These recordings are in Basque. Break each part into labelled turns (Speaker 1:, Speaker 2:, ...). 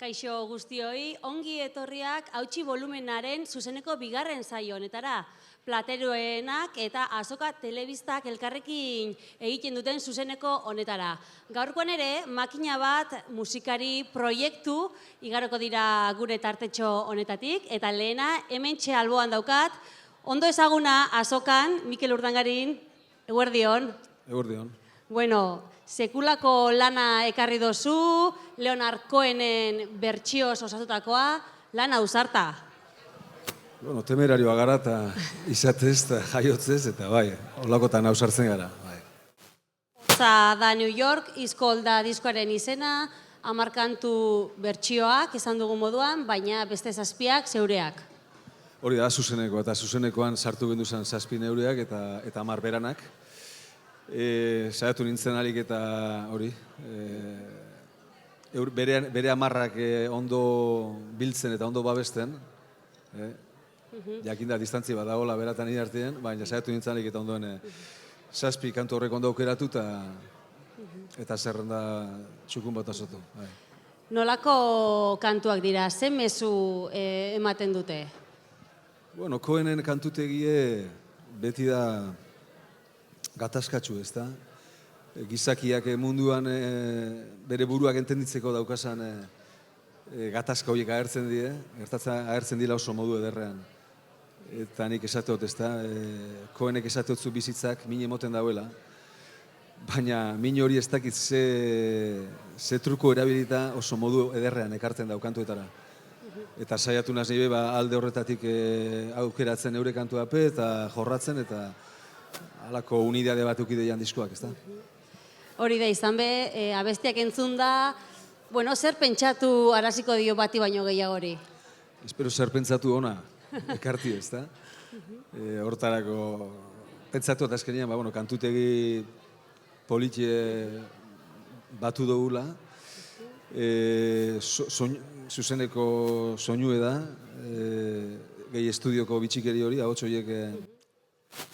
Speaker 1: Kaixo guztioi, ongi etorriak hautsi volumenaren zuzeneko bigarren saio honetara. Plateroenak eta Azoka Telebistak elkarrekin egiten duten zuzeneko honetara. Gaurkoan ere, makina bat musikari proiektu igaroko dira gure tartetxo honetatik, eta lehena hementxe alboan daukat, ondo ezaguna Azokan, Mikel Urdangarin, eguerdion.
Speaker 2: Eguerdion.
Speaker 1: Bueno, sekulako lana ekarri dozu, Leonard Cohenen bertsioz osatutakoa, lana ausarta.
Speaker 2: Bueno, temerarioa gara eta izatez eta jaiotzez eta bai, holakotan ausartzen gara.
Speaker 1: Oza da New York, izkol da diskoaren izena, 10 kantu bertsioak esan dugu moduan, baina beste 7 zeureak.
Speaker 2: Hori da, zuzenekoa eta zuzenekoan sartu gendu zen 7 neureak eta 10 beranak. Saiatu nintzen alik eta hori, bere 10ak ondo biltzen eta ondo babesten, jakinda distantzi bat dagoela beratan nire artean, baina saiatu nintzen alik eta ondoen 7 kantu horrek ondo aukeratu eta zerrenda txukun bat azotu.
Speaker 1: Nolako kantuak dira, ze mezu ematen dute?
Speaker 2: Bueno, Cohenen kantutegie beti da gatazkatxu, ez da? Gizakiak munduan bere buruak entenditzeko daukasan gatazka horiek agertzen dira, agertzen dira oso modu ederrean. Eta nik esateot, ez da? Cohenek esateotzu bizitzak min emoten dauela, baina min hori ez dakit ze truko erabilita oso modu ederrean ekartzen daukantuetara. Eta saiatu naz nire alde horretatik aukeratzen eure kantuape eta jorratzen eta halako unidade bat ukideian diskoak, ez da?
Speaker 1: Hori da izan be, abestiak entzun da, bueno, zer pentsatu araziko dio bati baino gehiagori?
Speaker 2: Espero zer pentsatu ona, ekarti, ez da? Hortarako, pentsatu eta azkenean, kantutegi politie batu dugula, zuzeneko soinue da, gehi estudioko bitxikeri hori, ahots horiek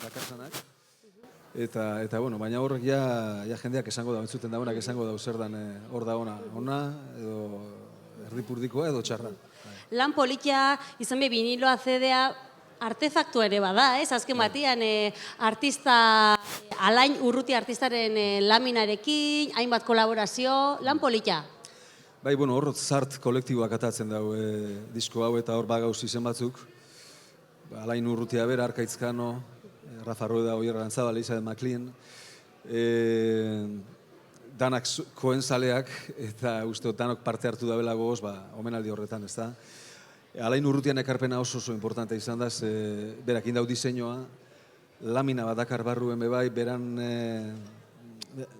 Speaker 2: dakartzanak. Eta baina horrek ja jendeak esango da, entzuten daunak esango da, zer dan hor da ona, edo erdipurdikoa edo txarra.
Speaker 1: Lan politia izan be viniloa CD-a artefaktu ere bada, ez? Azken batian artista, Alain Urruti artistaren laminarekin, hainbat kolaborazio, lan politia.
Speaker 2: Bai, hor zart kolektiboak atatzen dau disko hau eta hor bagauz izen batzuk. Alain Urrutia bera, Arkaitzkano, Rafa Rueda, Oier Arantzabal, Isabel McLean, danak Cohen zaleak eta uste danok parte hartu dabela gogoz, omenaldi horretan, ez da. Alain Urrutian ekarpena oso importante izan da, berak indau diseinua, lamina bat dakar barruen bebai, beran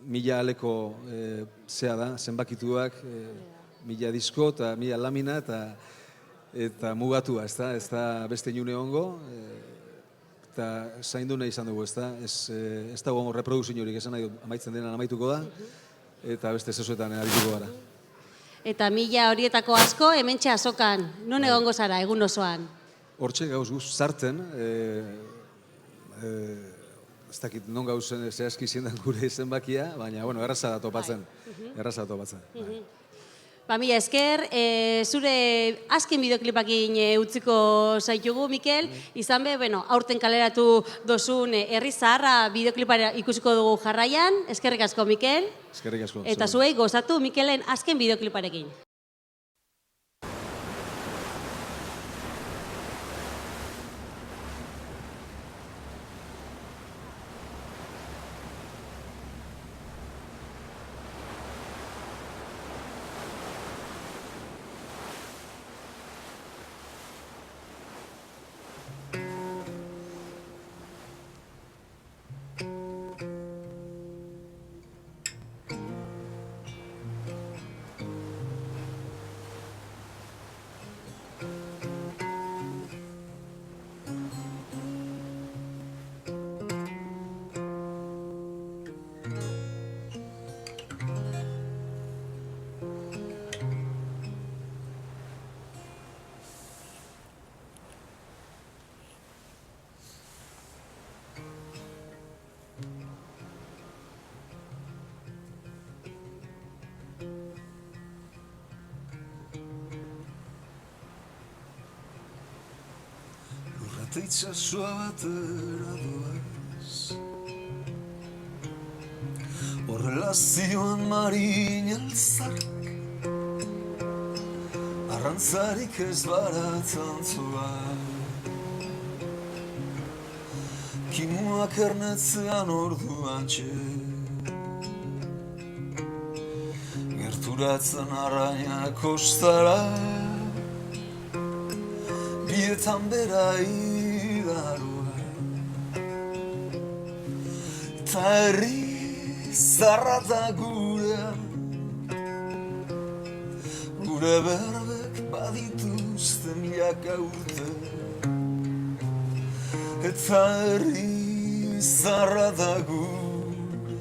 Speaker 2: 1000 aleko zea da, zenbakituak, 1000 disko eta 1000 lamina eta mugatua, ez da beste inune hongo, eta zaindu nahi izan dugu, ez da? Ez da gongo reproduzin horik, esan nahi amaitzen denan amaituko da, eta beste zezuetan arituko gara.
Speaker 1: Eta 1000 horietako asko, hementxe Azokan, non egongo zara, egun osoan?
Speaker 2: Hortxe gauz guz zarten, ez dakit non gauzen zehazki zendan gure zenbakia, baina, erraza da topatzen.
Speaker 1: Mila esker, zure azken bideoklipakin utziko zaitugu, Mikel, izan be, aurten kaleratu dozun Herri Zaharra bideoklipara ikusiko dugu jarraian, eskerrik asko, Mikel.
Speaker 2: Eskerrik asko.
Speaker 1: Eta zuei gozatu Mikelen azken bideokliparekin.
Speaker 2: arte itxasua batera doaz. Horrela zioan marin alzark, arrantzarik ez baratantzua. Kimuak ernetzean orduan txe, gerturatzen arraina kostara, bietan bera idaroa. Eta herri zarra da gurean, gure berbek badituzte milaka urte. Eta herri zarra da gure,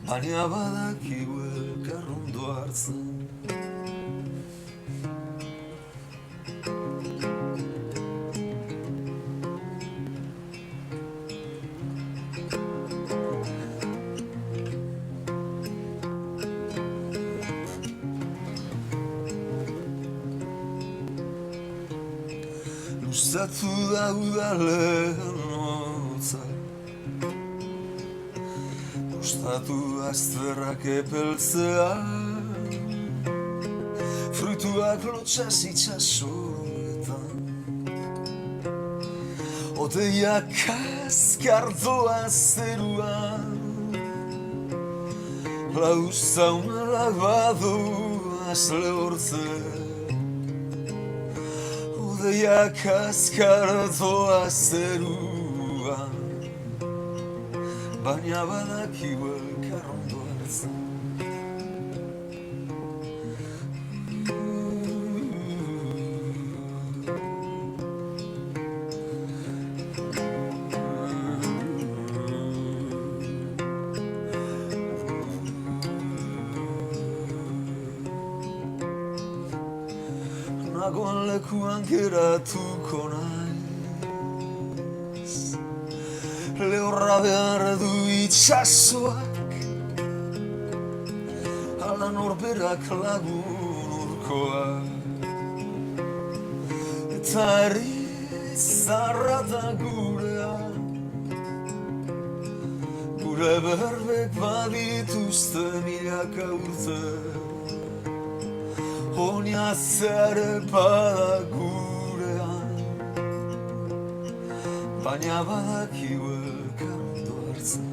Speaker 2: baina badakigu elkar ondo hartzen. Luzatu da udalen hotza, kostatu azterrak epeltzea, fruituak lotxaz itxasoetan, odeiak kaskardoa zeruan, lauzaunak badoaz lehortzen. Odeiak azkardoa zeruan, baina badakigu elkar ondo hartzen. Nagoen lekuan geratuko naiz, lehorra behar du itxasoak, ala norberak lagun urkoak. Eta herri zarra da gurean, gure berbek badituzte milaka urte. Oinazare bada gurean, baina badakigu elkar ondo hartzen.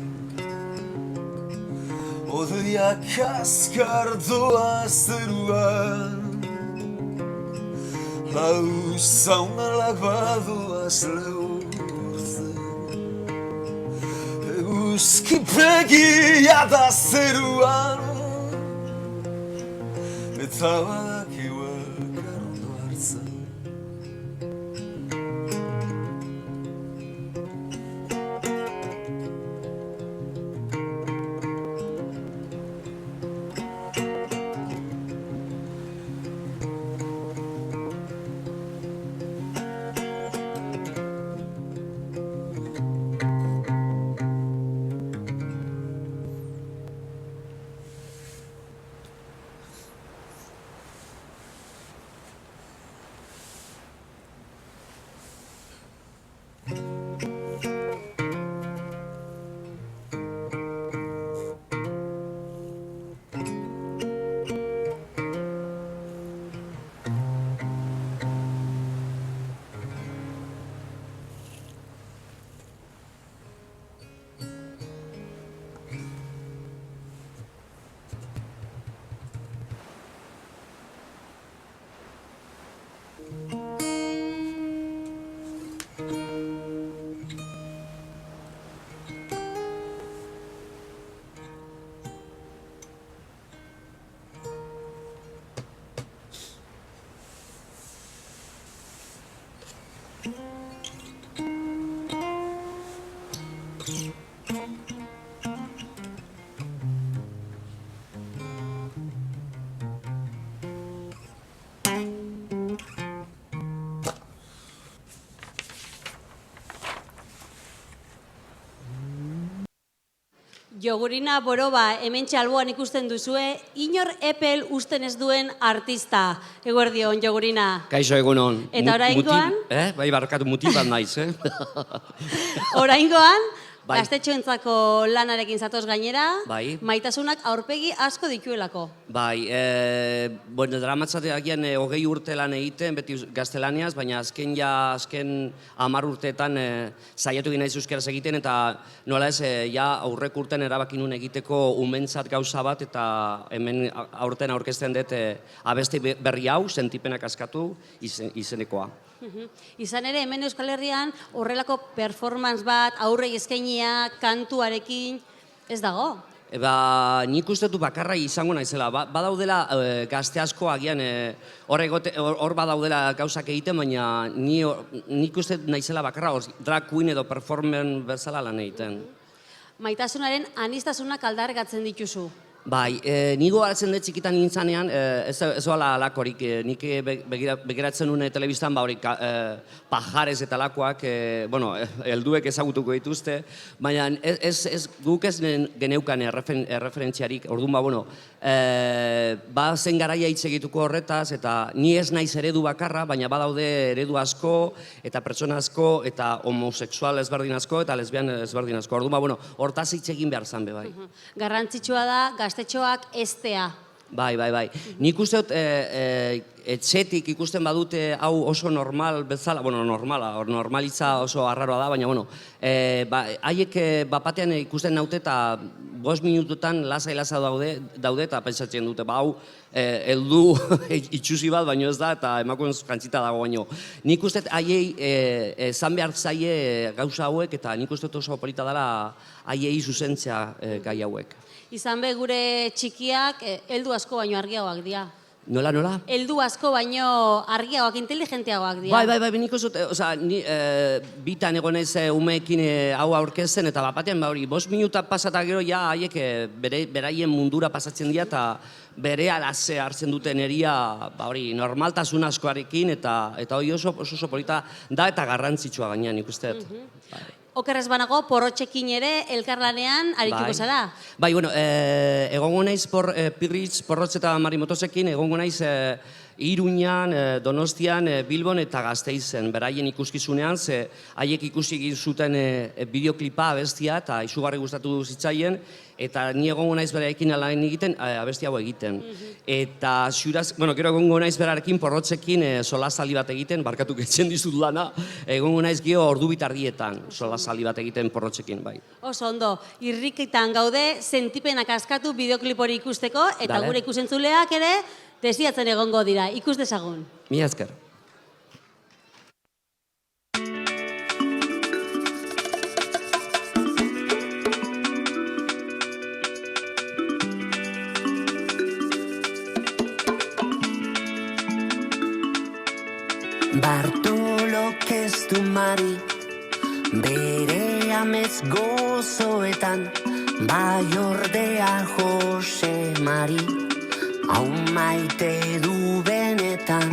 Speaker 2: Odeiak kaskardoa zeruan, lauzaunak badoaz lehortzen. Eguzkipegia da zeruan, eta badakigu elkar ondo hartzen.
Speaker 1: Jogurina Boroba hemen alboan ikusten duzue, inor epel usten ez duen artista. Eguerdion, Jogurina.
Speaker 3: Kaixo egunon.
Speaker 1: Eta oraingoan?
Speaker 3: Bai, barkatu mutibat naiz,
Speaker 1: Oraingoan,
Speaker 3: Bai.
Speaker 1: gaztetxoentzako lanarekin zatoz gainera,
Speaker 3: Bai.
Speaker 1: maitasunak aurpegi asko dituelako.
Speaker 3: Bai, dramatzatea agian 20 urte lan egiten, beti gaztelaniaz, baina azken 10 urteetan saiatu egin naiz euskaraz egiten, eta nola ez, aurrek urten erabaki nun egiteko umentzat gauza bat, eta hemen aurten aurkezten dut abesti berri hau, sentipenak askatu izenekoa.
Speaker 1: Izan ere, hemen Euskal Herrian horrelako performance bat, aurrei eskainia, kantuarekin, ez dago?
Speaker 3: Nik uste dut bakarra izango naizela. Badaudela gazte asko agian hor badaudela gauzak egiten, baina nik uste naizela bakarra drag queen edo performance bezala lan egiten.
Speaker 1: Maitasunaren aniztasunak aldargatzen dituzu.
Speaker 3: Bai, nigo hartzen dut txikitan nintzanean, ez doala alakorik, nik begiratzen nuen telebistan, pajarez eta alakoak, helduek ezagutuko dituzte, baina guk ez geneukan erreferentziarik, orduan, zen garaia hitz egituko horretaz, eta ni ez naiz eredu bakarra, baina badaude eredu asko, eta pertsona asko, eta homosexual ezberdin asko, eta lesbian ezberdin asko, orduan, hortaz hitz egin behar zan be, bai.
Speaker 1: Garrantzitsua da, gaztetxoak eztea.
Speaker 3: Bai. Nik uste dut, etxetik ikusten badute hau oso normal bezala, normalitza oso arraroa da, baina, haiek bapatean ikusten naute eta 5 minututan lasai daude eta pentsatzen dute, hau heldu itxusi bat, baino ez da, eta emakumen jantzita dago baino. Nik uste dut haiei zan behar zaie gauza hauek, eta nik uste dut oso polita dela haiei zuzentzea gai hauek.
Speaker 1: Izan be gure txikiak heldu asko baino argiagoak dira.
Speaker 3: Nola?
Speaker 1: Heldu asko baino argiagoak, inteligenteagoak dira.
Speaker 3: Bai, nik uste dut, bitan egon ez umeekin hau aurkezten, eta bapatean, 5 minuta pasata gero, haiek beraien mundura pasatzen dira, eta bere alaze hartzen duten eria normaltasun askoarekin, eta hori oso polita da eta garrantzitsua gainean, nik uste dut.
Speaker 1: Okerrez banago, porrotxekin ere elkarlanean arituko zara.
Speaker 3: Bai, egongo naiz Pirritz, Porrotz eta Marimotosekin, egongo naiz Iruñan, Donostian, Bilbon eta Gasteizen, beraien ikuskizunean, haiek ikusi egin zuten bideoklipa abestia eta izugarri gustatu zitzaien, eta ni egongo naiz berarekin lan egiten, abesti hau egiten. Eta gero egongo naiz berarekin Porrotzekin solazali bat egiten, barkatu getzen dizut lana, egongo naiz gero ordu bitardietan solazali bat egiten Porrotzekin, bai.
Speaker 1: Oso ondo, irrikitan gaude, sentipenak askatu bideoklip hori ikusteko, eta gure ikusentzuleak ere, desiatzen egongo dira, ikus dezagun.
Speaker 3: Mila esker.
Speaker 4: Bartolok ez du Mari, bere amets gozoetan, bai ordea Jose Mari, hau maite du benetan,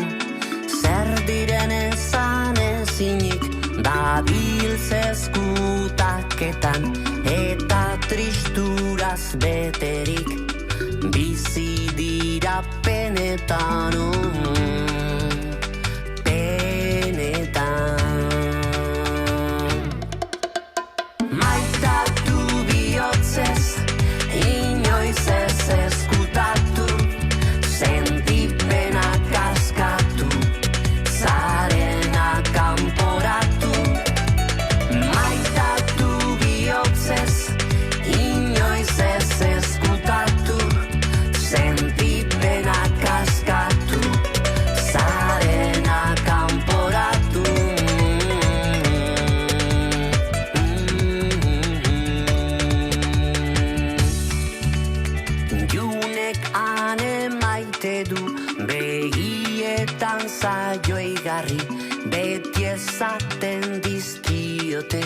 Speaker 4: zer diren ezan ezinik, dabiltz ezkutaketan, eta tristuraz beterik, bizi dira penetan, maitatu bihotzez, inoiz ez ezkutatu, sentipenak askatu, zarena kanporatu. Maitatu bihotzez, inoiz ez ezkutatu, sentipenak askatu, zarena kanporatu. Begietan zaio igarri, beti ezaten dizkiote,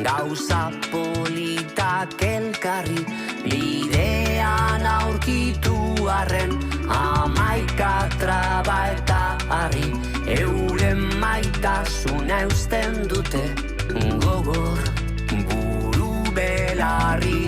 Speaker 4: gauza politak elkarri, bidean aurkitu arren, 11 traba eta harri, euren maitasuna eusten dute, gogor buru belarri.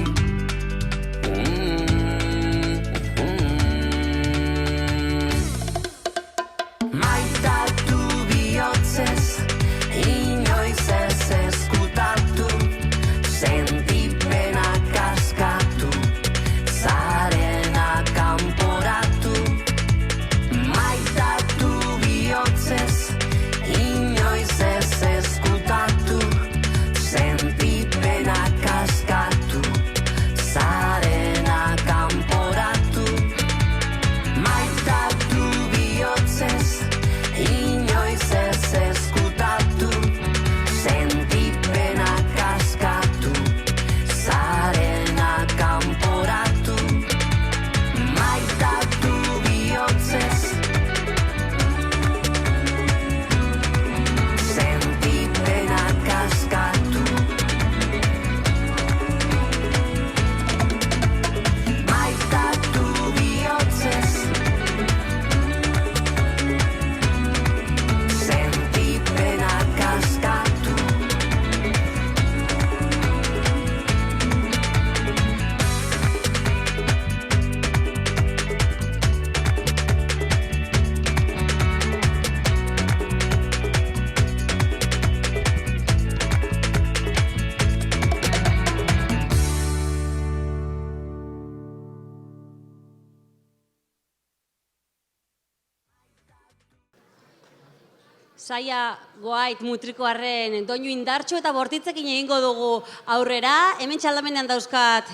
Speaker 1: Saia Goait Mutrikoarren doinu indartsu eta bortitzekin egingo dugu aurrera. Hemen txaldamenean dauzkat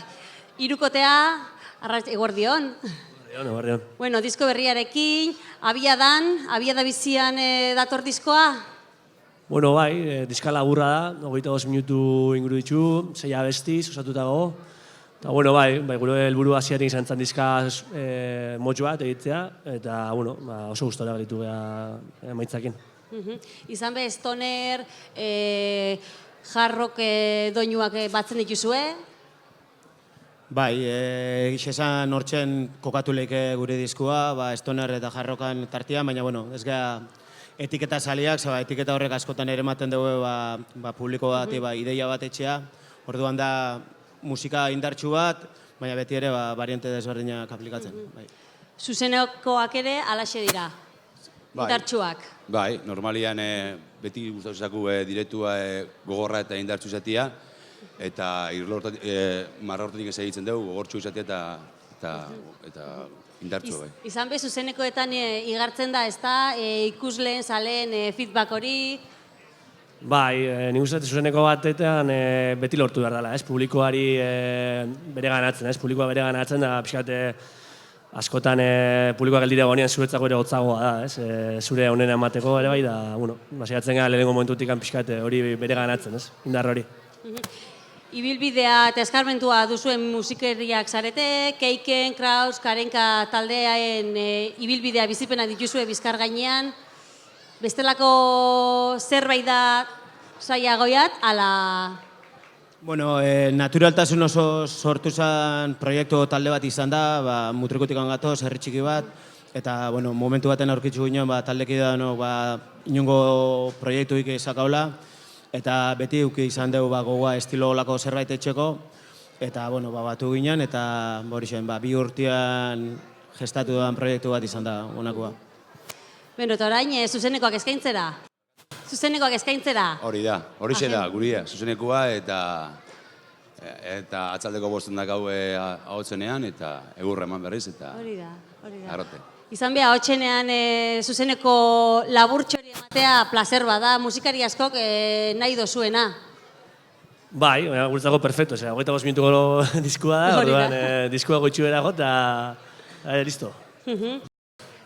Speaker 1: hirukotea, eguerdion.
Speaker 5: Eguerdion.
Speaker 1: Bueno, disko berriarekin, abiada bizian dator diskoa?
Speaker 5: Bueno, bai, diska laburra da, 22 minutu inguru ditu, 6 abesti, osatutago. Eta, bueno, bai, gure helburu hasieratik izan zen diska motxo bat egitea, eta, bueno, oso gustora galitu geha emaitzakin.
Speaker 1: Izan be, stoner, jarrok doinuak batzen dituzue?
Speaker 6: Bai, egiz esan hortzen kokatu lehike gure diskua, stoner eta jarrokan tartian, baina, bueno, ez geha etiketa saliak, etiketa horrek askotan ere ematen dugu publiko bat, ideia bat etxea, orduan da musika indartsu bat, baina beti ere variante desberdinak aplikatzen.
Speaker 1: Zuzenekoak ere alaxe dira, indartsuak.
Speaker 7: Bai, normalian beti gustatuzaku direktua gogorra eta indartsu izatea, eta marrortetik ez egitzen dugu, gogortsu izatea eta indartsu.
Speaker 1: Izan be, zuzenekoetan igartzen da, ez da, ikusleen, zaleen feedback hori?
Speaker 5: Bai, nik uste zuzeneko batetan beti lortu behar dela, publikoari bere ganatzen, publikoa bere ganatzen da, pixkat askotan publikoa geldire gonean zuretzako ere gotzagoa da, zure honena emateko ere bai, da, bueno, basiatzen gara lehenengo momentutik pixkat hori bere ganatzen, indar hori.
Speaker 1: Ibilbidea eta eskarmentua duzuen musikeriak zarete, Keiken, Kraus, Karenka taldeaen ibilbidea bizipena dituzue Bizkar gainean, bestelako zerbait da Saia Goiat, ala...
Speaker 6: Bueno, naturaltasun oso sortu zen proiektu talde bat izan da, Mutrikutik gatoz, herri txiki bat, eta momentu baten aurkitzu ginen, taldeki da inongo proiektuik izakaula, eta beti uki izan dugu gogoa estilo olako zerbait etxeko, eta batu ginen, eta bi urtean gestatu den proiektu bat izan da, honakoa.
Speaker 1: Beno, eta orain, zuzenekoak eskaintzera? Zuzenekoak eskaintzera?
Speaker 7: Hori da, horixe da, guria, zuzenekoa eta atzaldeko bosten dakau ahotzenean, eta egurra eman berriz, eta arrote.
Speaker 1: Izan beha, ahotzenean zuzeneko laburtxori ematea placer bada, musikari askok nahi dozuena.
Speaker 5: Bai, guretzako perfecto, 25 minutuko diskua da, orduan diskua goitxu erago, eta listo.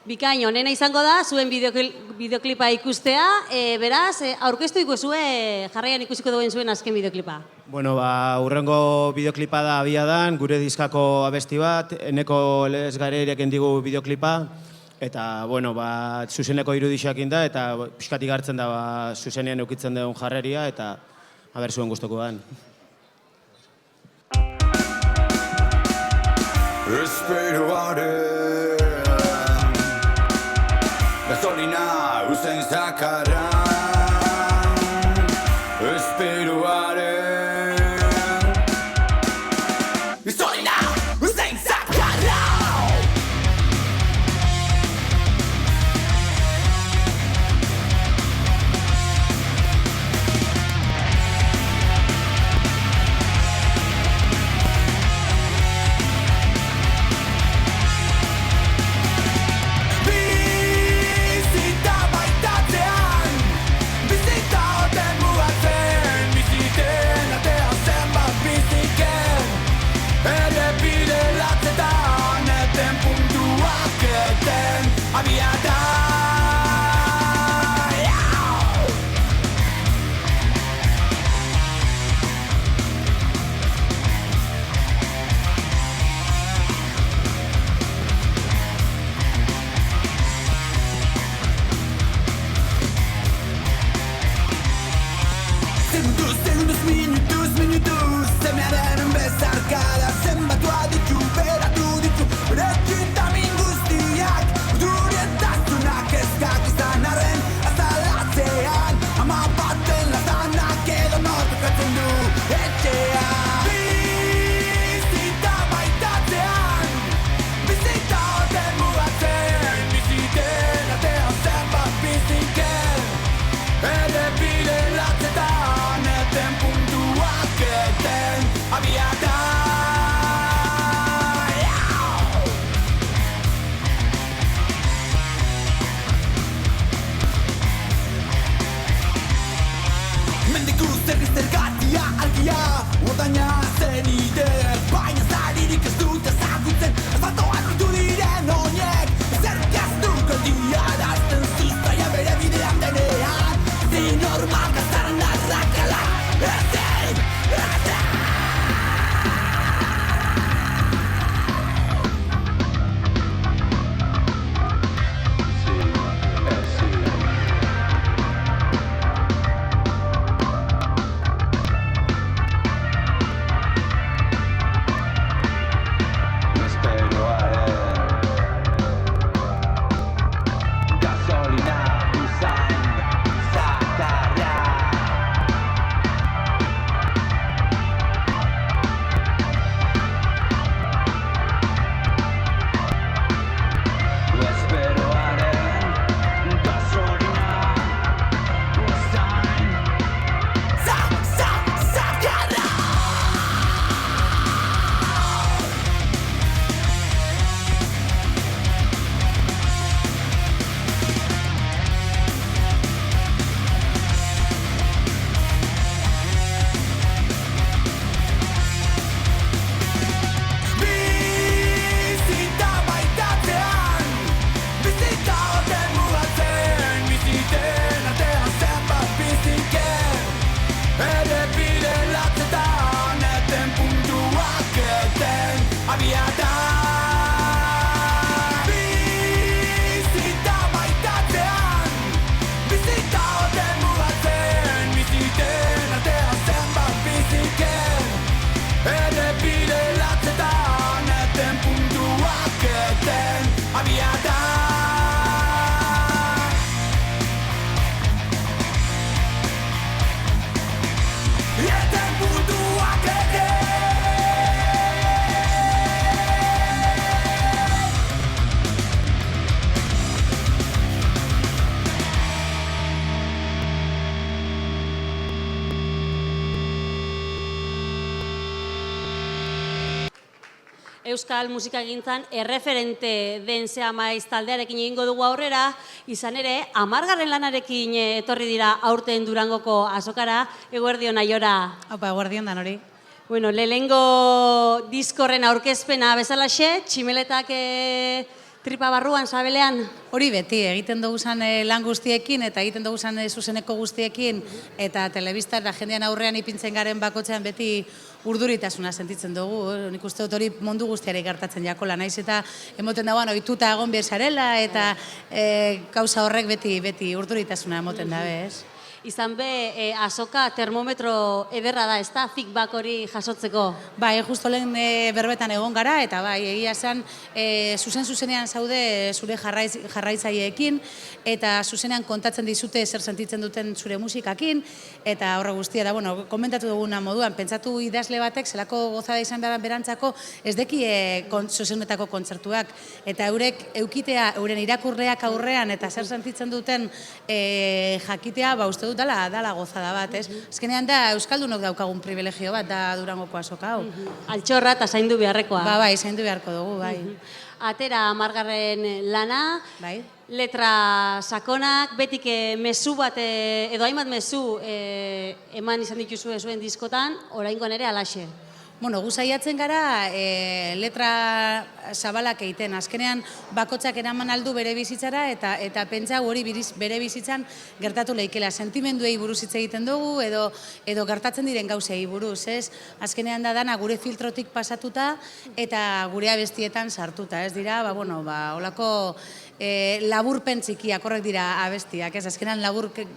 Speaker 1: Bikain, honena izango da, zuen bideoklipa ikustea, beraz, aurkeztu ikusue, jarraian ikusiko duen zuen azken bideoklipa.
Speaker 6: Bueno, hurrengo bideoklipa da abiadan, gure diskako abesti bat, eneko lesgareireken digu bideoklipa, eta, zuzeneko irudixakin da, eta pixkatik hartzen da, zuzenean eukitzen duen jarreria, eta haber zuen guztoko dan.
Speaker 8: Gasolina usain zakarra Esperoaren Gasolina usain zakarra Minutos, semearen bezarkada zenbatu aditu, beratu ditu, rekitamin guztiak, duri eta
Speaker 1: euskal musikagintzan erreferente den Zea Maiz taldearekin egingo dugu aurrera, izan ere, 10. lanarekin etorri dira aurten Durangoko azokara, eguerdion Aiora.
Speaker 9: Haupa, eguerdion dan hori.
Speaker 1: Bueno, lehengo diskorren aurkezpena bezalaxe, tximeletak tripa barruan, sabelean.
Speaker 9: Hori beti, egiten dugu zan lan guztiekin eta egiten dugu zan zuzeneko guztiekin eta telebista eta jendean aurrean ipintzen garen bakotzean beti urduritasuna sentitzen dugu. Nik uste dut hori mundu guztiari gertatzen jakola, naiz eta emoten dagoan ohituta egon bezarela eta gauza horrek beti urduritasuna emoten dabe, ez?
Speaker 1: Izan be, azoka termometro ederra da, ez da, feedback hori jasotzeko?
Speaker 9: Bai, justo lehen berbetan egon gara, eta bai, egia esan, zuzenean zaude zure jarraitzaileekin, eta zuzenean kontatzen dizute zer sentitzen duten zure musikakin, eta horre guztia da, bueno, komentatu duguna moduan, pentsatu idazle batek, zelako gozada izan behar berantzako, ez deki zuzenetako kontzertuak, eta eurek eukitea, euren irakurleak aurrean, eta zer sentitzen duten jakitea, ba, uste dut dala gozada bat, ez? Azkenean da, Euskaldunok daukagun privilegio bat, da Durangoko azoka hau.
Speaker 1: Altxorra eta zaindu beharrekoa.
Speaker 9: Bai, zaindu beharko dugu, bai.
Speaker 1: Atera 10. lana,
Speaker 9: Bai.
Speaker 1: letra sakonak, betik mezu bat, edo hainbat mezu eman izan dituzue zuen diskotan, oraingoan ere alaxe.
Speaker 9: Bueno, gu saiatzen gara letra zabalak egiten. Azkenean bakotzak eraman aldu bere bizitzara eta pentsa hori bere bizitzan gertatu lehikela. Sentimenduei buruz hitz egiten dugu edo gertatzen diren gauzei buruz, ez? Azkenean da dana gure filtrotik pasatuta eta gure abestietan sartuta, ez dira, holako laburpen txikiak horrek dira abestiak, ez? Azkenean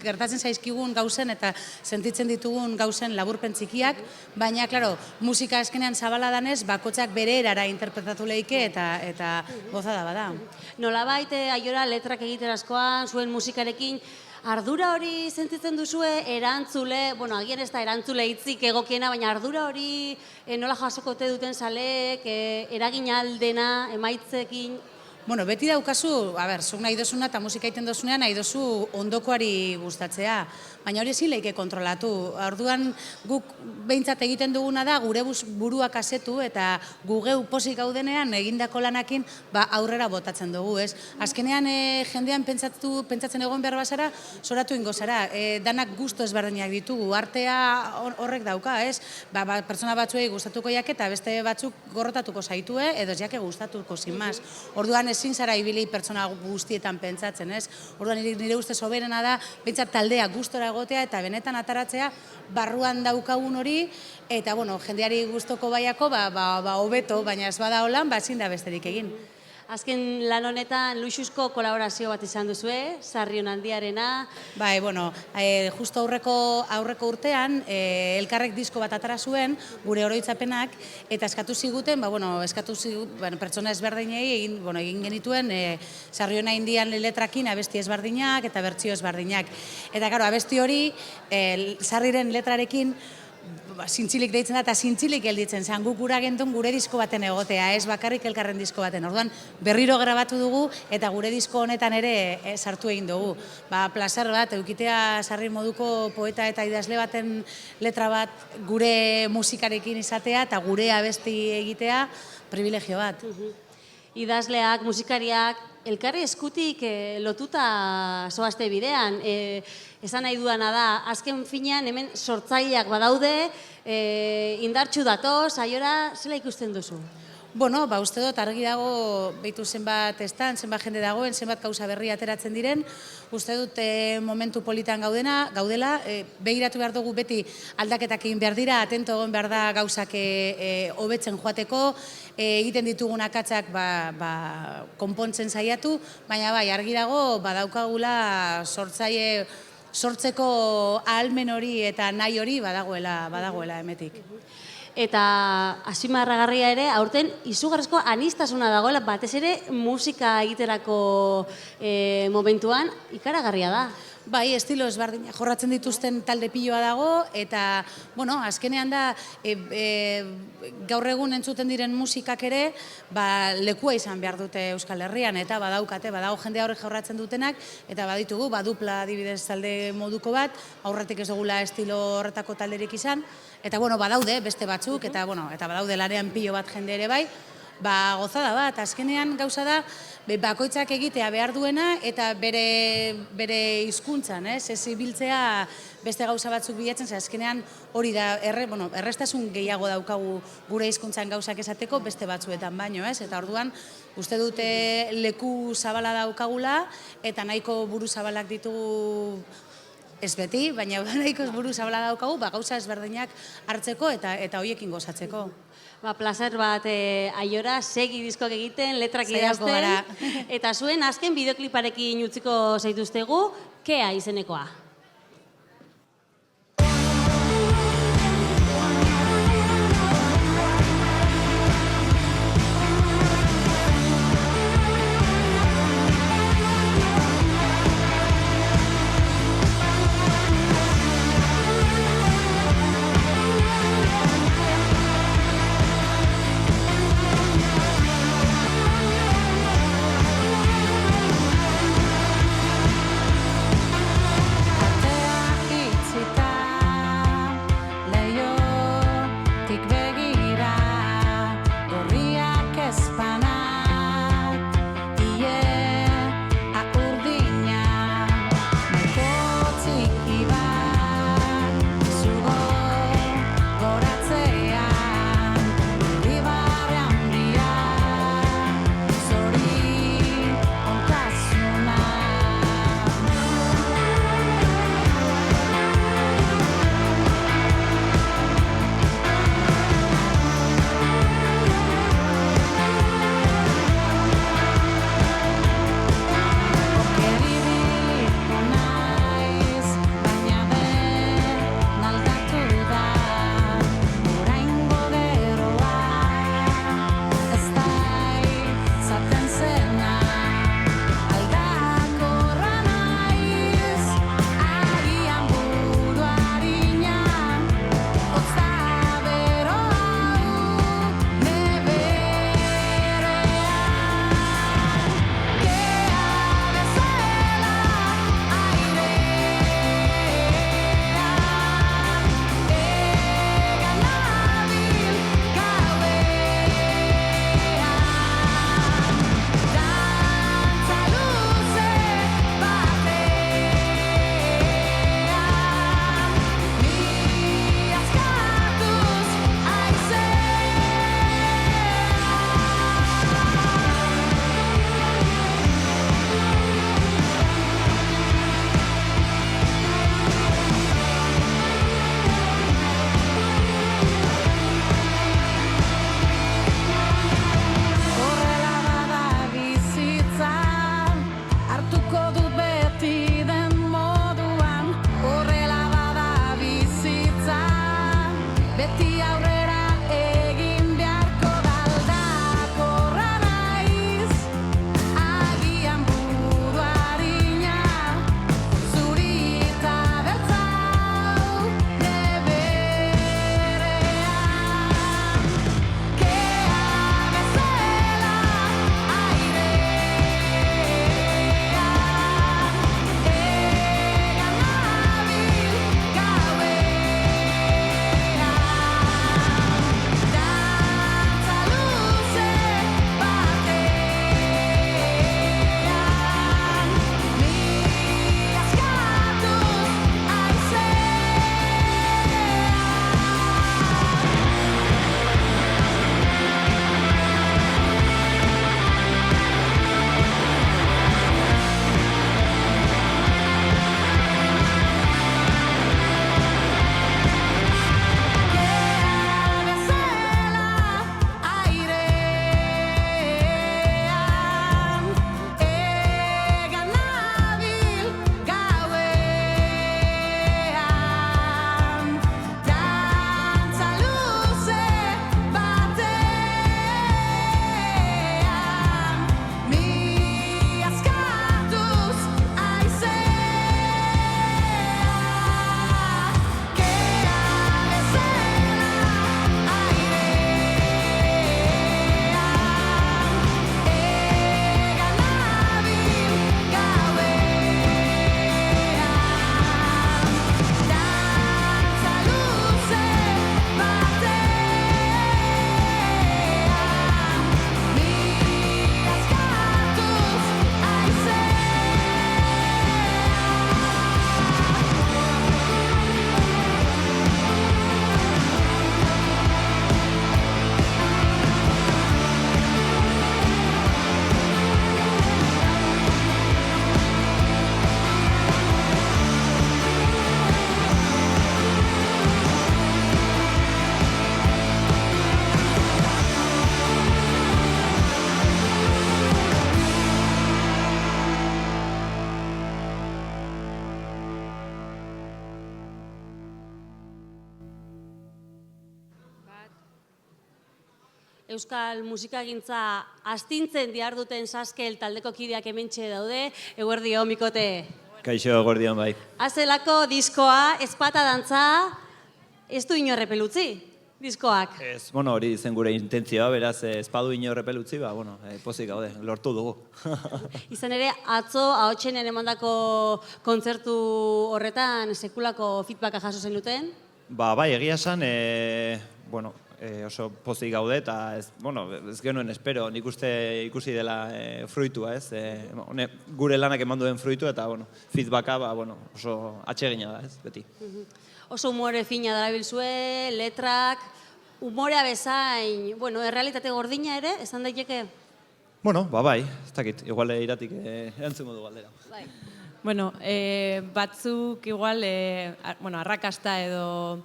Speaker 9: gertatzen zaizkigun gauzen eta sentitzen ditugun gauzen laburpen txikiak, baina, klaro, musika azkenean zabala danez, bakotzak bere erara interpretatu lehike eta gozada bada.
Speaker 1: Nolabait, Aiora, letrak egiterazkoan, zuen musikarekin, ardura hori sentitzen duzue erantzule, bueno, agian ez da erantzule hitzik egokiena, baina ardura hori nola jasokote duten zaleek, eragin aldena, emaitzekin.
Speaker 9: Bueno, beti daukazu, zuk nahi dozuna eta musika egiten dozunean nahi dozu ondokoari gustatzea, baina hori ezin leike kontrolatu. Orduan guk behintzat egiten duguna da gure buruak asetu eta gu geu pozik gaudenean egindako lanakin aurrera botatzen dugu, ez? Azkenean jendean pentsatzen egon behar bazara, zoratu ingo zara. Danak gusto ezberdinak ditugu, artea horrek dauka, ez? Pertsona batzuei gustatuko jake eta beste batzuk gorrotatuko zaitue edo jake gustatuko zinmaz. Orduan ezin zara ibili pertsona guztietan pentsatzen, ez? Orduan nire ustez hoberena da, pentsat taldea gustora egotea eta benetan ataratzea barruan daukagun hori, eta, bueno, jendeari gustoko baiako, hobeto, baina ez bada holan, ezin da besterik egin.
Speaker 1: Azken lan honetan luxuzko kolaborazio bat izan duzue, Sarrion Handiarena.
Speaker 9: Bai, bueno, justo aurreko urtean, elkarrek disko bat atara zuen, gure oroitzapenak, eta eskatu ziguten, pertsona ezberdinei egin genituen Sarrion Handian letrakin abesti ezberdinak eta bertsio ezberdinak. Eta, karo, abesti hori, Sarriren letrarekin, zintzilik deitzen da, eta zintzilik gelditzen zen, guk gura gentun gure disko baten egotea, ez bakarrik elkarren disko baten. Orduan, berriro grabatu dugu, eta gure disko honetan ere sartu egin dugu. Plazer bat, eukitea Sarri moduko poeta eta idazle baten letra bat gure musikarekin izatea, eta gure abesti egitea, privilegio bat.
Speaker 1: Idazleak, musikariak, elkarri eskutik lotuta zoazte bidean. Esan nahi dudana da, azken finean hemen sortzaileak badaude, indartxu datoz, Aiora, zela ikusten duzu?
Speaker 9: Bueno, uste dut, argi dago, behitu zenbat estan, zenbat jende dagoen, zenbat gauza berri ateratzen diren, uste dut momentu politan gaudela, begiratu behar dugu beti aldaketak egin behar dira, atento egon behar da gauzak hobetzen joateko, egiten ditugun akatsak konpontzen saiatu, baina bai, argi dago, badaukagula sortzeko ahalmen hori eta nahi hori badagoela emetik.
Speaker 1: Eta azpimarragarria ere, aurten izugarrizko anistasuna dagoela, batez ere musika egiterako momentuan ikaragarria da.
Speaker 9: Bai, estilo ezberdinak jorratzen dituzten talde piloa dago, eta, bueno, azkenean da, gaur egun entzuten diren musikak ere, lekua izan behar dute Euskal Herrian, eta badago jende horrek jorratzen dutenak, eta baditugu, dupla adibidez talde moduko bat, aurretik ez dugula estilo horretako talderik izan, eta, bueno, badaude beste batzuk, eta badaude lanean pilo bat jende ere bai, gozada bat, azkenean gauza da, bakoitzak egitea behar duena eta bere hizkuntzan, ez ibiltzea beste gauza batzuk bilatzen, azkenean hori da, errestasun gehiago daukagu gure hizkuntzan gauzak esateko beste batzuetan baino, ez? Eta orduan, uste dute leku zabala daukagula eta nahiko buru zabalak ditugu ez beti, baina nahiko buru zabala daukagu, gauza ezberdinak hartzeko eta hoiekin gozatzeko.
Speaker 1: Plazer bat, Aiora, segi diskoak egiten, letrak
Speaker 9: Saiatuko
Speaker 1: idazten,
Speaker 9: gara.
Speaker 1: eta zuen azken bideokliparekin utziko zaituztegu, Kea izenekoa. euskal musikagintza astintzen diharduten Saskel taldeko kideak hementxe daude. Eguerdio, Mikote.
Speaker 10: Kaixo, eguerdion bai.
Speaker 1: Azelako diskoa, ezpata dantza, ez du inorrepel utzi, diskoak.
Speaker 10: Ez, bueno, hori zen gure intentzioa, beraz, espadu inorrepel utzi, pozik gaude, lortu dugu.
Speaker 1: Izan ere, atzo, ahotxenen emandako kontzertu horretan sekulako feedbacka jaso zenuten?
Speaker 10: Bai, egia esan, oso pozik gaude, eta ez genuen espero, nik uste ikusi dela fruitua, ez? Gure lanak eman duen fruitu, eta feedbacka oso atsegina da, ez, beti.
Speaker 1: Oso humore fina darabilzue, letrak, humorea bezain, errealitate gordina ere, esan daiteke?
Speaker 10: Bai, ez dakit, igual iratik erantzungo du galdera.
Speaker 1: Bai.
Speaker 11: Batzuk igual, arrakasta edo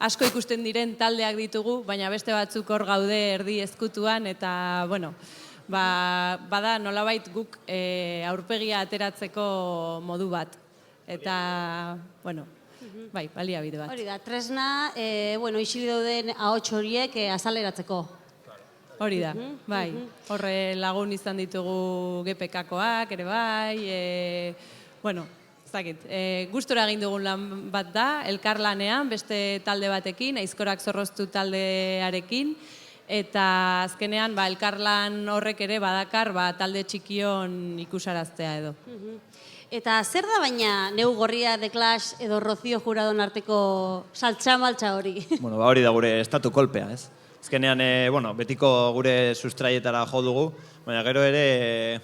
Speaker 11: asko ikusten diren taldeak ditugu, baina beste batzuk hor gaude erdi ezkutuan, eta, bada nolabait guk aurpegia ateratzeko modu bat. Eta, bai, baliabide bat.
Speaker 1: Hori da, tresna, isili dauden ahots horiek azaleratzeko.
Speaker 11: Hori da, bai. Horre lagun izan ditugu GPK-koak, ere bai, ez dakit, gustora egin dugun lan bat da, elkarlanean, beste talde batekin, Aizkorak Zorroztu taldearekin, eta azkenean elkarlan horrek ere badakar talde txikion ikusaraztea edo.
Speaker 1: Eta zer da baina Neu Gorria, The Clash edo Rocío Juradon arteko saltxamaltxa hori?
Speaker 10: Hori da gure estatu kolpea, ez? Azkenean, betiko gure sustraietara jo dugu, baina gero ere,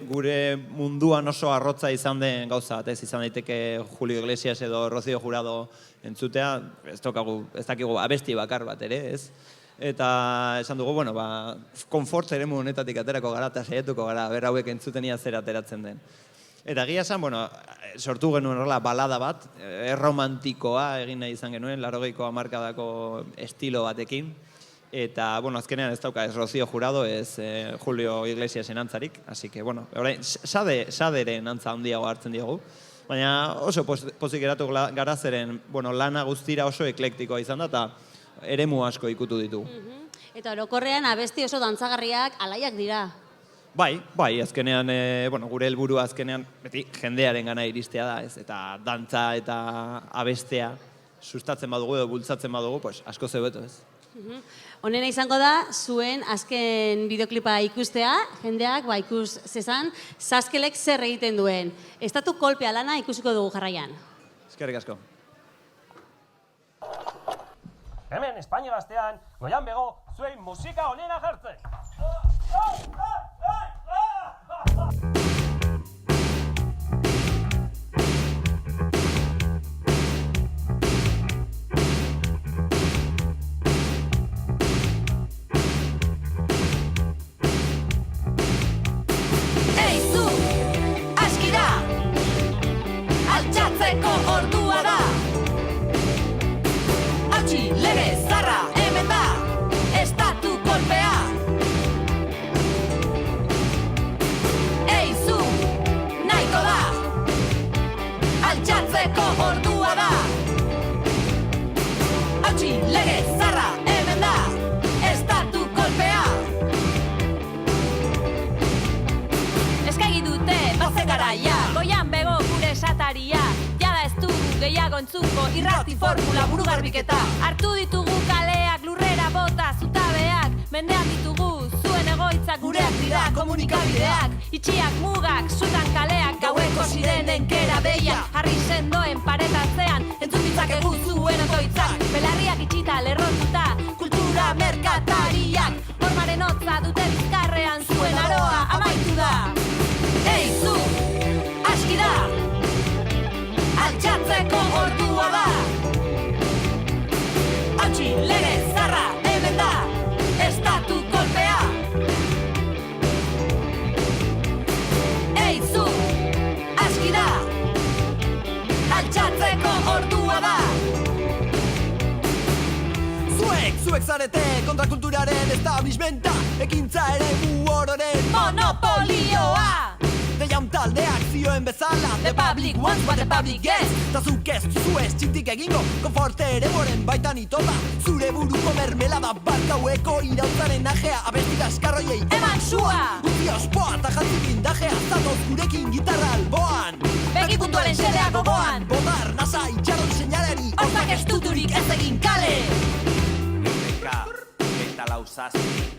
Speaker 10: gure munduan oso arrotza izan den gauza bat, ez izan daiteke Julio Iglesias edo Rocío Jurado entzutea, ez dakigu abesti bakar bat ere, ez? Eta esan dugu, konfort eremu honetatik aterako gara eta saiatuko gara, hauek entzutenia zer ateratzen den. Eta egia esan, sortu genuen horrela balada bat, erromantikoa egin nahi izan genuen, 80ko hamarkadako estilo batekin. Eta, azkenean ez dauka ez Rocío Jurado, ez Julio Iglesiasen antzarik. Así que, orain, saderen antza handiago hartzen diogu. Baina oso pozik geratu gara zeren, lana guztira oso eklektikoa izan da, eta eremu asko ikutu ditu.
Speaker 1: Eta orokorrean abesti oso dantzagarriak alaiak dira.
Speaker 10: Bai, azkenean, gure helburua azkenean, beti jendearen gana iristea da, ez? Eta dantza eta abestea sustatzen badugu edo bultzatzen badugu, asko zebeto, ez?
Speaker 1: Honena izango da, zuen azken bideoklipa ikustea, jendeak ikus zezan, Saskelek zer egiten duen. Estatu kolpea lana ikusiko dugu jarraian.
Speaker 10: Eskerrik asko.
Speaker 5: Hemen, Espainia gaztean, goian bego, zuen musika honena jartzen.
Speaker 12: Eizu, aski da, altxatzeko ordua da. Hautsi, lege, zarra, hemen da, estatu kolpea. Eizu, nahiko da, altxatzeko ordua da. Hautsi, lege, zarra, hemen da, estatu kolpea. Eskaigi dute, baze garaia, goian bego gure sataria. Jada ez du gehiago entzungo, irrati formula burugarbiketa. Hartu ditugu kaleak, lurrera bota, zutabeak. Mendean ditugu, zuen egoitzak gureak dira, komunikabideak. Itxiak mugak, zutan kaleak, gaueko sirenen kera beia. Harri sendoen paretatzean, entzun ditzakegu zuen otoitzak. Belarriak itxita, lerrotuta, kultura merkatariak. Hormaren hotza dute bizkarrean, zuen aroa amaitu da. Eizu, aski da, altxatzeko ordua da. Hautsi, lege, zarra, hemen da, estatu kolpea. Eizu, aski da, altxatzeko ordua da.
Speaker 8: Zuek zarete kontrakulturaren establishmenta, ekintza ere ororen
Speaker 12: monopolioa.
Speaker 8: Deiam taldeak zioen bezala, the public wants what the public gets. Ta zuk ez duzu ez txintik egingo, konforte ere boren baitan itota. Zure buruko mermelada bat gaueko irautzaren ajea, abestik askarroiei
Speaker 12: Eman sua!
Speaker 8: Utzi ospoa eta jantzi bindajea, zatoz gurekin gitarra alboan.
Speaker 12: Begi puntualen xedea gogoan.
Speaker 8: Bodar, nasa, itxaron seinalari,
Speaker 12: Hortak ez duturik ez egin kale.
Speaker 13: Eka eta lauzazpi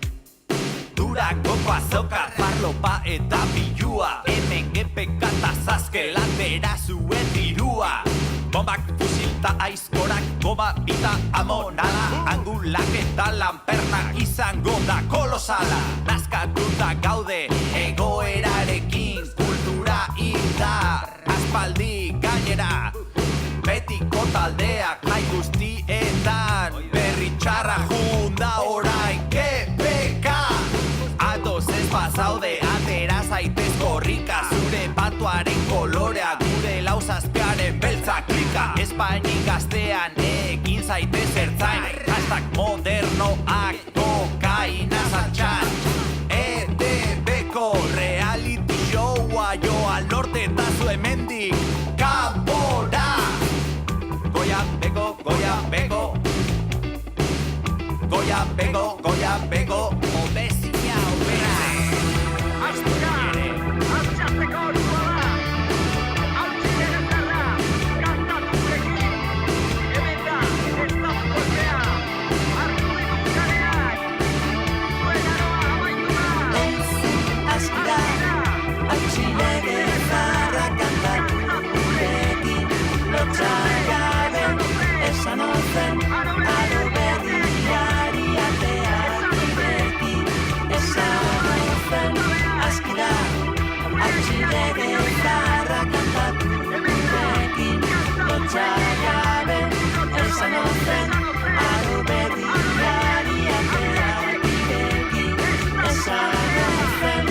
Speaker 13: Durangoko azoka, farlopa eta bilua. Hemen gepeka eta zazke landera zuen dirua. Bombak, fusilta, aizkorak, goma, bita, amonala. Angulak eta lanpernak izango da kolosala. Nazkatuta gaude egoerarekin, kultura indar, aspaldi gainera. Betiko taldeak nahi guztietan, berri txarra junda orain GPK. Ados ez bazaude, atera zaitez korrika. Zure patuaren kolorea, gure lauzazpiaren beltza klika. Espainik gaztean egin zaitez ertzain, hashtag modernoak kokaina zantxan. ETV-ko reality showa joan norte eta zu hemendik kanpora. Goya bego, Goya bego, obezia obera. Aiztura, altxatzeko duela. Altxigeren zerra, kantatu zekin. Hemen da, ez da kolpea. Artu ditu kaleak. Zuenaroa amaitu da.
Speaker 4: Aiztura, altxigeren zerra kantatu zekin. Lotxagabe, esan ozen, aro berriari ateak ireki. Esan ozen, askira, altxilege zarra kantatu zekin. Lotxagabe, esan ozen, aro berriari ateak ireki. Esan ozen.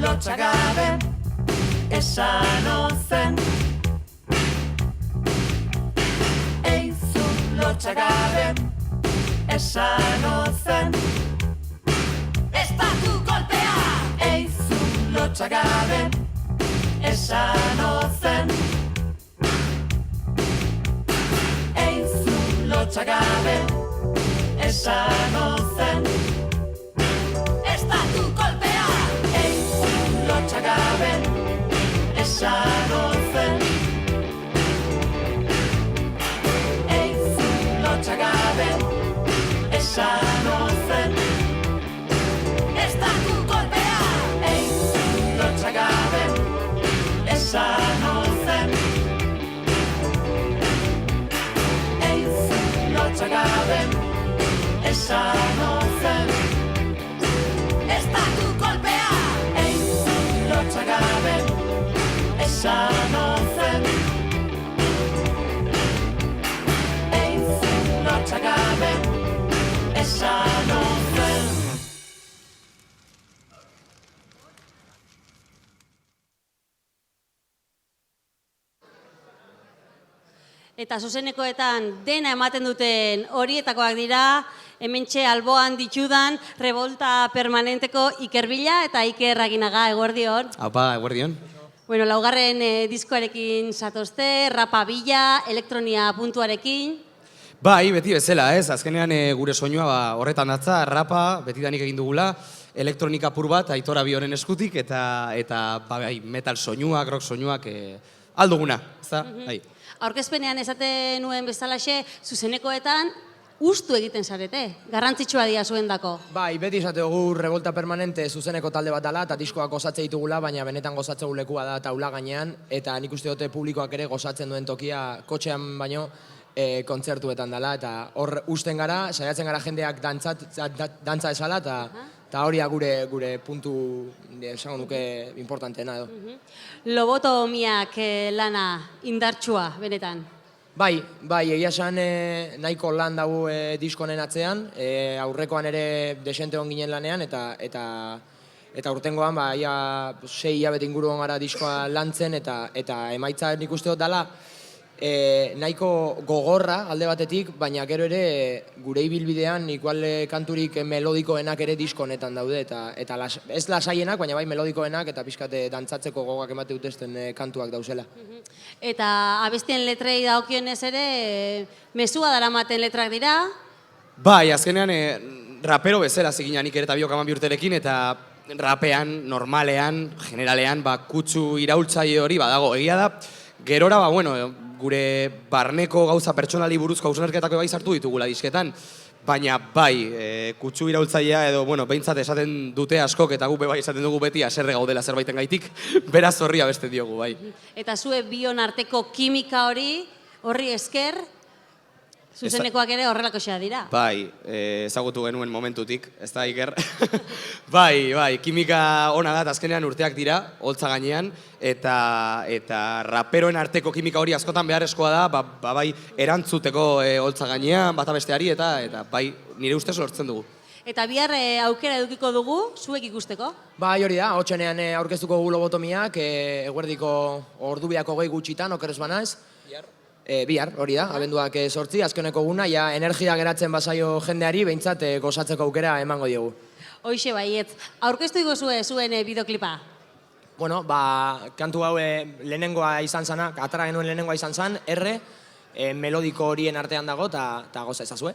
Speaker 4: Lotxagabe, esan ozen. Eizun lotxagabe, esan ozen.
Speaker 12: Estatu kolpea!
Speaker 4: Eizun lotxagabe, esan ozen. Eizun lotxagabe, esan ozen.
Speaker 12: Estatu kolpea!
Speaker 4: Lotxagabe, esan ozen. Eizun lotxagabe, esan ozen.
Speaker 12: Estatu kolpea!
Speaker 4: Eizun lotxagabe, esan ozen. Eizun lotxagabe, esan ozen.
Speaker 12: Estatu kolpea!
Speaker 4: Lotxagabe, esan ozen. Eizun lotxagabe, esan ozen.
Speaker 1: Eta zuzenekoetan dena ematen duten horietakoak dira, hementxe alboan ditudan Revolta Permanenteko Iker Bila eta Iker Aginaga, eguerdion.
Speaker 14: Aupa, eguerdion.
Speaker 1: Bueno, laugarren diskoarekin zatozte, rapa bila, elektronia puntuarekin.
Speaker 14: Bai, beti bezala, ez? Azkenean gure soinua horretan datza, rapa, betidanik egin dugula, elektronika pur bat, Aitor Abioren eskutik, eta bai, metal soinuak, rock soinuak, alduguna, ezta? Bai.
Speaker 1: Aurkezpenean esaten nuen bezalaxe, zuzenekoetan ustu egiten zarete, garrantzitsua dira zuendako.
Speaker 15: Bai, beti esate dugu Revolta Permanente zuzeneko talde bat dela, eta diskoak gozatze ditugula, baina benetan gozatzeu lekua da taula gainean, eta nik uste dute publikoak ere gozatzen duen tokia kotxean baino kontzertuetan dela, eta hor usten gara, saiatzen gara jendeak dantza esala, eta hori gure puntu, esango nuke, importanteena edo.
Speaker 1: Lobotomiak lana indartsua, benetan.
Speaker 15: Bai, egia esan nahiko lan dago diskonen atzean, aurrekoan ere desente hon ginen lanean, eta urtengoan, ia 6 hilabete inguruan gara diskoa lantzen, eta emaitza nik uste dut dela, nahiko gogorra alde batetik, baina gero ere gure ibilbidean igual kanturik melodikoenak ere disko honetan daude, eta ez lasaienak, baina bai melodikoenak eta pixkate dantzatzeko gogak emate dutezten kantuak dauzela.
Speaker 1: Eta abestien letrei dagokionez ere, mezua daramaten letrak dira.
Speaker 14: Bai, azkenean rapero bezala ziginak ere eta biok 12 urterekin, eta rapean, normalean, generalean, kutsu iraultzaile hori badago. Egia da, gerora, gure barneko gauza pertsonali buruzko hausnarketako bai sartu ditugula disketan, baina bai, kutsu iraultzailea edo, behintzat esaten dute askok eta gu bai esaten dugu beti haserre gaudela zerbaiten gaitik, beraz horri abesten diogu, bai.
Speaker 1: Eta zue bion arteko kimika horri esker, zuzenekoak ere horrelako xea dira.
Speaker 14: Bai, ezagutu genuen momentutik, ez da Iker. Bai, kimika ona da, azkenean urteak dira, holtza gainean, eta raperoen arteko kimika hori askotan beharrezkoa da, bai, erantzuteko holtza gainean, bata besteari, eta bai, nire ustez lortzen dugu.
Speaker 1: Eta bihar aukera edukiko dugu, zuek ikusteko?
Speaker 15: Bai, hori da, hotxenean aurkeztuko gulo botomiak, eguerdiko ordubiako gehi gutxitan, okerrez banaiz. Bihar, hori da, abenduak 8, azkeneko guna, energia geratzen bazaio jendeari, behintzat gozatzeko aukera emango diogu.
Speaker 1: Hoixe baietz, aurkeztu zuen bideoklipa?
Speaker 15: Bueno, kantu hau lehenengoa izan zana, atara genuen lehenengoa izan zan, melodiko horien artean dago, eta goza ezazue.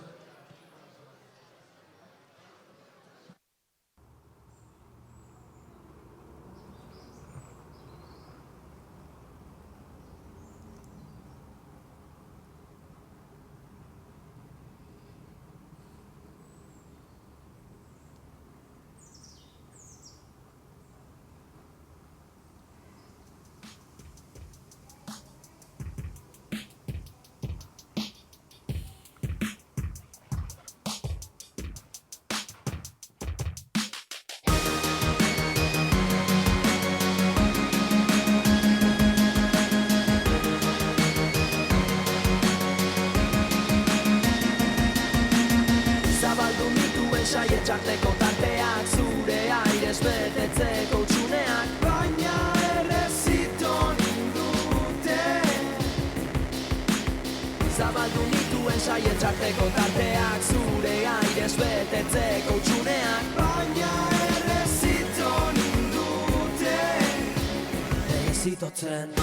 Speaker 4: Saietxarteko tarteak, zure airez betetzeko utxuneak, baina errezito nindute. Zabaldu nituen saietxarteko tarteak, zure airez betetzeko utxuneak, baina errezito nindute. Errezitotzen.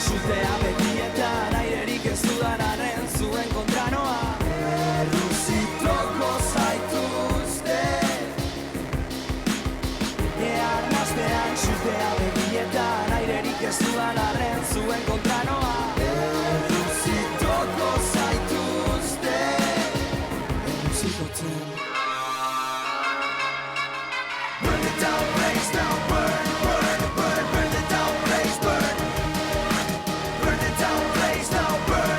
Speaker 4: Zutea betietan airerik ez dudanaren zuen kontranoa Erruzitoko zaituzte Arnaztean zutea betietan airerik ez dudanaren zuen kontranoa Erruzitoko zaituzte Erruzitotzen Burn it down, blaze down, burn, burn, burn, burn it down, blaze, burn Burn it down, blaze, burn.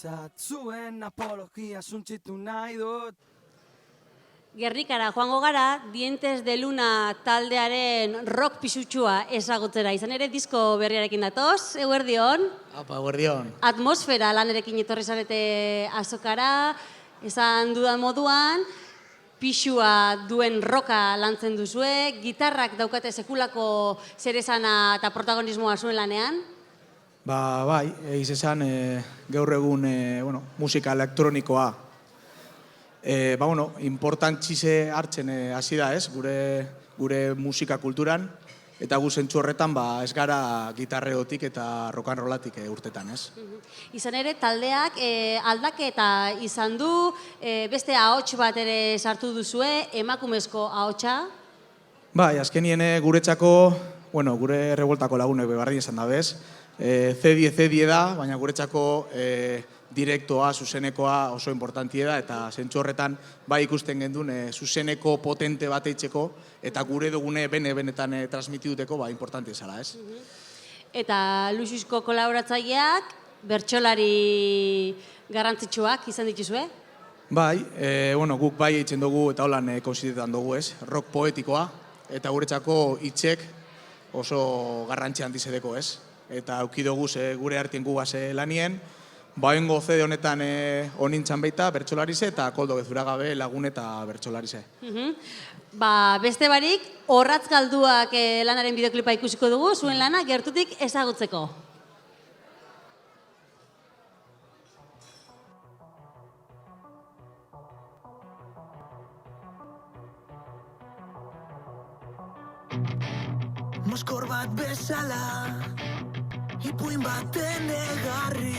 Speaker 4: Guretzat zuen apologia suntzitu nahi dut.
Speaker 1: Gernikara joango gara, Dientes de Luna taldearen rock pisutsua ezagutzera. Izan ere, disko berriarekin datoz, eguerdion.
Speaker 16: Apa, eguerdion.
Speaker 1: Atmosfera lanerekin etorri zarete azokara, esan dudan moduan, pisua duen roka lantzen duzue, gitarrak daukate sekulako zerezana eta protagonismoa zuen lanean.
Speaker 16: Ba, bai, egiz esan, gaur egun musika elektronikoa importantzize hartzen hasi da, ez, gure musika kulturan, eta gu zentzu horretan ez gara gitarreotik eta rock and rollatik urtetan, ez.
Speaker 1: Izan ere, taldeak aldaketa izan du, beste ahots bat ere sartu duzue, emakumezko ahotsa.
Speaker 16: Bai, azkenien guretzako, gure revoltako lagunek bebardin esan da bez, CD da, baina guretzako direktoa, zuzenekoa oso importantie da, eta zentzu horretan bai ikusten gendun zuzeneko potente bat eitzeko, eta gure dugune benetan transmitiduteko importante zala, ez?
Speaker 1: Eta Luxusko kolaboratzaileak, bertsolari garrantzitsuak izan dituzue?
Speaker 16: Bai, guk bai eitzen dugu eta holan konsideretan dugu, ez? Rock poetikoa, eta guretzako hitzek oso garrantzi handizedeko, ez? Eta auki dugu gure artien gugaz lanien, baengo CD honetan onintzan baita bertsolarize eta Koldo Gezuragabe lagun eta bertsolarize.
Speaker 1: Beste barik, Orratz Galduak lanaren bideoklipa ikusiko dugu, zuen lana gertutik ezagutzeko.
Speaker 4: Moskor bat bezala, ipuin baten egarri,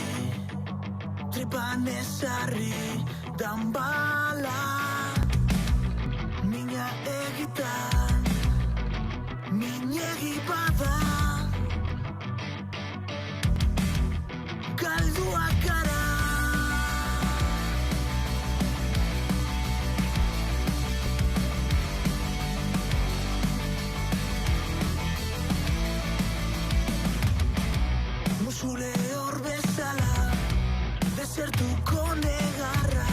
Speaker 4: tripan ezarri, danbala, mina egitan, minegi bada, galduak gara. Musule hor bezala, desertuko negarra,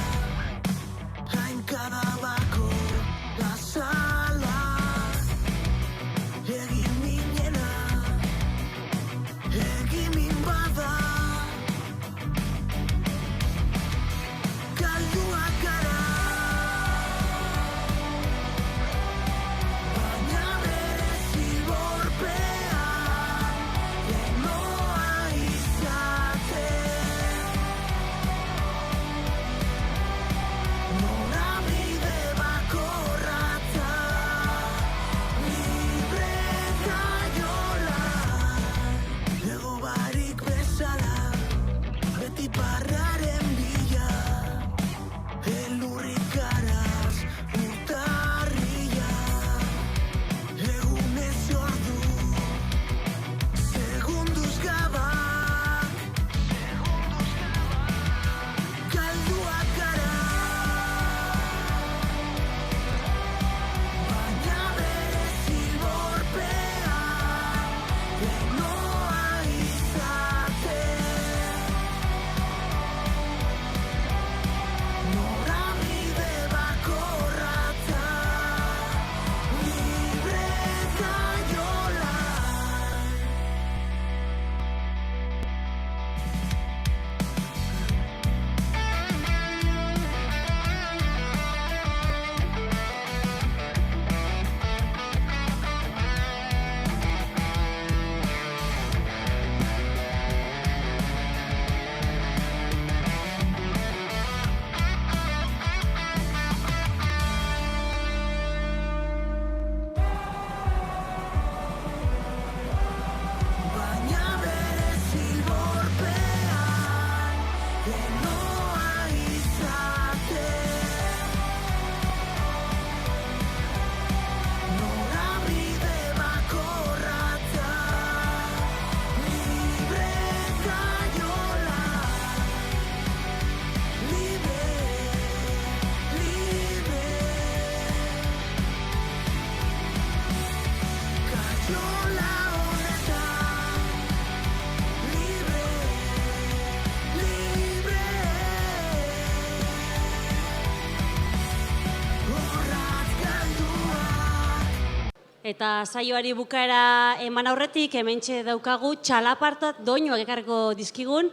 Speaker 1: Eta saioari bukaera eman aurretik, hementxe daukagu txalaparta doinuak ekarriko dizkigun,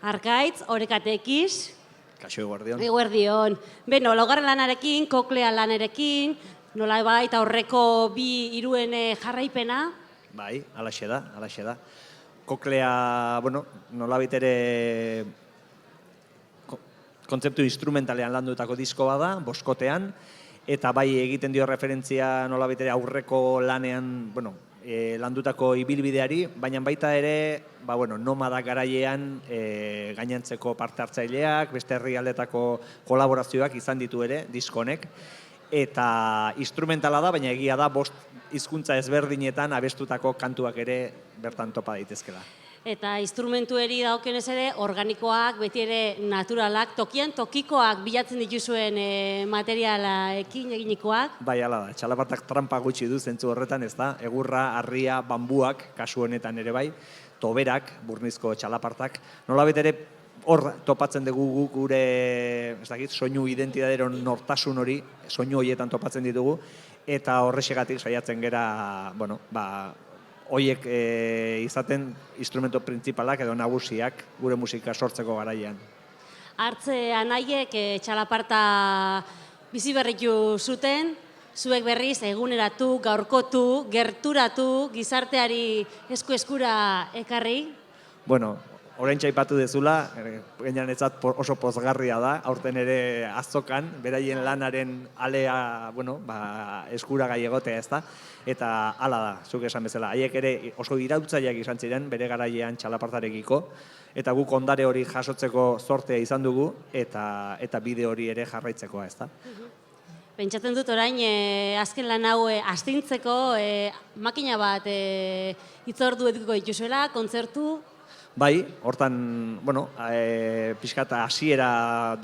Speaker 1: Arkaitz, Orekatekiz,
Speaker 10: Kaixo eguerdion.
Speaker 1: Eguerdion. Beno, laugarren lanarekin, koklea lanarekin, nola baita aurreko bi iruen jarraipena.
Speaker 10: Bai, alaxe da. Koklea, bueno, nolabait ere kontzeptu instrumentalean landutako disko bada, boskotean, eta bai egiten dio referentzia nolabait ere aurreko lanean, bueno, landutako ibilbideari, baina baita ere, nomada garailean gainantzeko parte hartzaileak, beste herrialdetako kolaborazioak izan ditu ere, diskonek, eta instrumentala da, baina egia da, 5 hizkuntza ezberdinetan abestutako kantuak ere bertan topa daitezkela.
Speaker 1: Eta instrumentueri dagokenez ere, organikoak, beti ere naturalak, tokian tokikoak bilatzen dituzuen materialaekin eginikoak.
Speaker 10: Bai, hala da, txalapartak trampa gutxi du zentzu horretan, ez da, egurra, harria, bambuak, kasu honetan ere bai, toberak, burnizko txalapartak, nolabait ere hor topatzen dugu gure, ez dakit, soinu identidadero nortasun hori, soinu horietan topatzen ditugu, eta horrexegatik saiatzen gera, hoiek izaten instrumento printzipalak edo nagusiak gure musika sortzeko garaian.
Speaker 1: Hartze anaiek txalaparta bizi berritu zuten, zuek berriz eguneratu, gaurkotu, gerturatu, gizarteari esku-eskura ekarri.
Speaker 10: Bueno, oraintxe aipatu dezula, gainean etzat oso pozgarria da, aurten ere azokan, beraien lanaren alea, eskuragai egotea ez da, eta hala da, zuk esan bezala. Haiek ere oso irautzaileak izan ziren bere garaian txalapartarekiko, eta guk ondare hori jasotzeko zortea izan dugu, eta bide hori ere jarraitzekoa ez da.
Speaker 1: Pentsatzen dut orain, azken lan hau astintzeko, makina bat hitzordu edukiko dituzuela, kontzertu.
Speaker 10: Bai, hortan, pixkat hasiera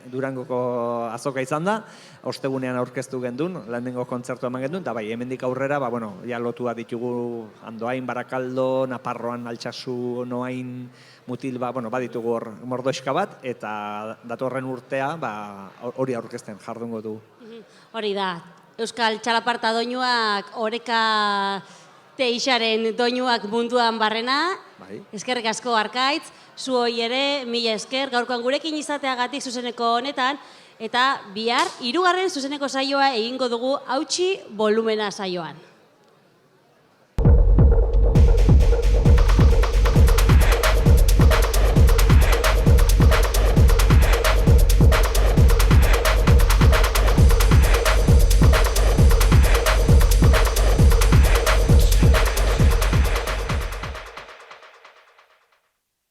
Speaker 10: Durangoko azoka izan da, ostegunean aurkeztu gendun, lehenengo kontzertu eman gendun, eta bai, hemendik aurrera, ja lotua ditugu Andoain, Barakaldo, Naparroan, Altsasu, Noain, Mutil, baditugu hor mordoxka bat, eta datorren urtea hori aurkezten jardungo du.
Speaker 1: Hori da, Euskal Txalaparta doinuak, Oreka Teixaren doinuak munduan barrena. Eskerrik asko Arkaitz, zuoi ere, mila esker, gaurkoan gurekin izateagatik zuzeneko honetan, eta bihar 3. zuzeneko saioa egingo dugu hautsi volumena saioan.